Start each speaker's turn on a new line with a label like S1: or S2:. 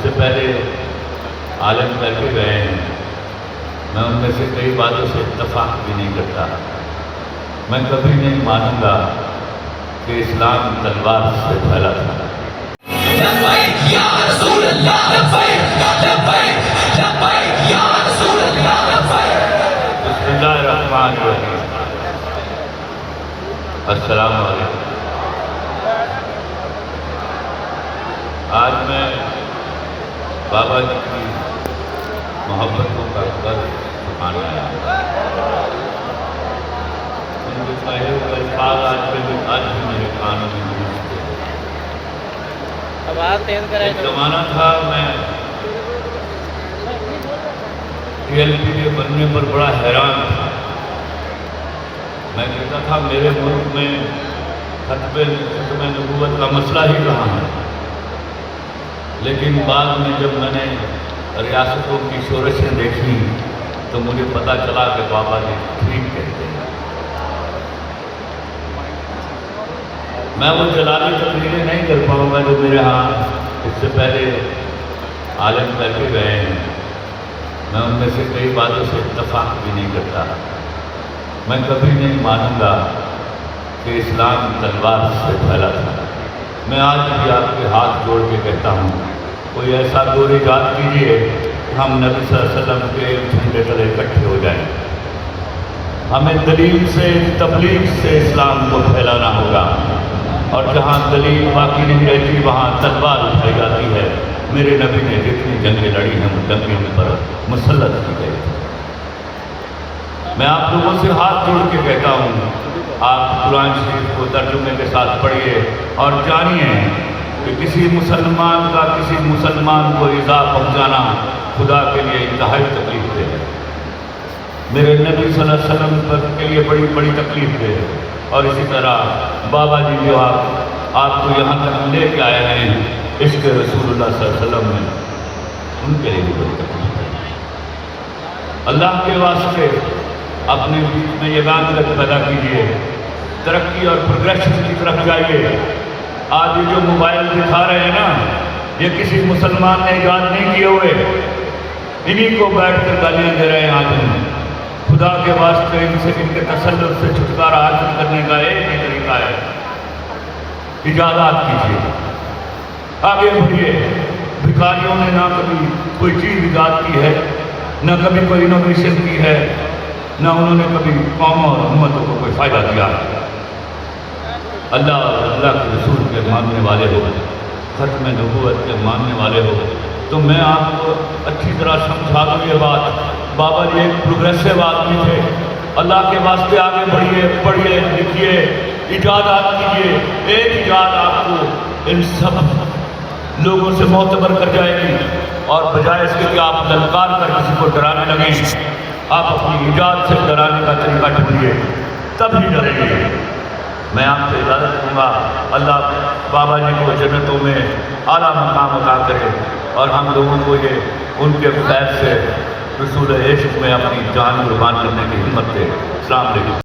S1: سے پہلے عالم کر کے گئے ہیں، میں ان میں سے کئی باتوں سے اتفاق بھی نہیں کرتا۔ میں کبھی نہیں مانوں گا کہ اسلام تلوار سے پھیلا تھا۔
S2: لبیک یا رسول اللہ، لبیک لبیک لبیک یا رسول اللہ، لبیک۔
S1: بسم اللہ الرحمن الرحیم۔ السلام علیکم۔ آج میں بابا جی کی محبتوں کا قدر سکھانے آیا ہوں۔ ان کے کہے ہوئے الفاظ آج بھی میرے کانوں میں گونجتے ہیں۔
S3: آواز تیز کرے
S1: ایک زمانہ تھا میں TLP کے بننے پر بڑا حیران تھا۔ میں کہتا تھا میرے ملک میں ختم نبوت کا مسئلہ ہی کہاں ہے، لیکن بعد میں جب میں نے ریاستوں کی شورشیں دیکھی تو مجھے پتہ چلا کہ بابا جی ٹھیک کہتے ہیں۔ میں وہ جلالی تقریریں نہیں کر پاؤں گا جو میرے ہاں اس سے پہلے عالم کر کے گئے ہیں، میں ان میں سے کئی باتوں سے اتفاق بھی نہیں کرتا۔ میں کبھی نہیں مانوں گا کہ اسلام تلوار سے پھیلا تھا۔ میں آج بھی آپ کے ہاتھ جوڑ کے کہتا ہوں، کوئی ایسا دور ایجاد کیجیے کہ ہم نبی صلی اللہ علیہ وسلم کے جھنڈے تلے اکٹھے ہو جائیں۔ ہمیں دلیل سے، تبلیغ سے اسلام کو پھیلانا ہوگا، اور جہاں دلیل باقی نہیں رہتی وہاں تلوار اٹھائی جاتی ہے۔ میرے نبی نے جتنی جنگیں لڑی ہیں وہ جنگیں ان پر مسلط کی گئی۔ میں آپ لوگوں سے ہاتھ جوڑ کے کہتا ہوں، آپ قرآن شریف کو ترجمے کے ساتھ پڑھیے اور جانیے کہ کسی مسلمان کا کسی مسلمان کو ایذا پہنچانا خدا کے لیے انتہائی تکلیف دہ ہے۔ میرے نبی صلی اللہ علیہ وسلم کے لیے بڑی بڑی تکلیف دہ ہے، اور اسی طرح بابا جی جو آپ کو یہاں تک لے کے آئے ہیں عشق رسول اللہ صلی اللہ علیہ وسلم میں، ان کے لیے بھی بڑی تکلیف ہے۔ اللہ کے واسطے اپنے بیچ میں یہ غانت پیدا کیجیے، ترقی اور پروگریشن کی طرف جائیے۔ آج یہ جو موبائل دکھا رہے ہیں نا، یہ کسی مسلمان نے ایجاد نہیں کیے ہوئے، انہی کو بیٹھ کر گالیاں دے رہے ہیں آج ہم۔ خدا کے واسطے ان کے تسلط سے چھٹکارا حاصل کرنے کا ایک ہی طریقہ ہے، ایجادات کیجیے، آگے بڑھیے۔ بھکاریوں نے نہ کبھی کوئی چیز ایجاد کی ہے، نہ کبھی کوئی انوویشن کی ہے، نہ انہوں نے کبھی قوم اور امتوں کو کوئی فائدہ دیا۔ اللہ اور اللہ کے رسول کے ماننے والے ہو، ختم نبوت کے ماننے والے ہو، تو میں آپ کو اچھی طرح سمجھا دوں یہ بات۔ بابا جی ایک پروگریسو آدمی تھے۔ اللہ کے واسطے آگے بڑھیے، پڑھیے، لکھیے، ایجادات کیجیے۔ ایک ایجاد آپ کو ان سب لوگوں سے معتبر کر جائے گی، اور بجائے اس کے کہ آپ للکار کر کسی کو ڈرانے لگیں، آپ اپنی ایجاد سے ڈرانے کا طریقہ ڈھونڈیے، تب ہی ڈریں گے۔ میں آپ سے اجازت دوں گا۔ اللہ بابا جی کو جنتوں میں اعلیٰ مقام عطا کرے، اور ہم لوگوں کو یہ ان کے فیض سے رسول عشق میں اپنی جان قربان کرنے کی ہمت دے۔ السلام علیکم۔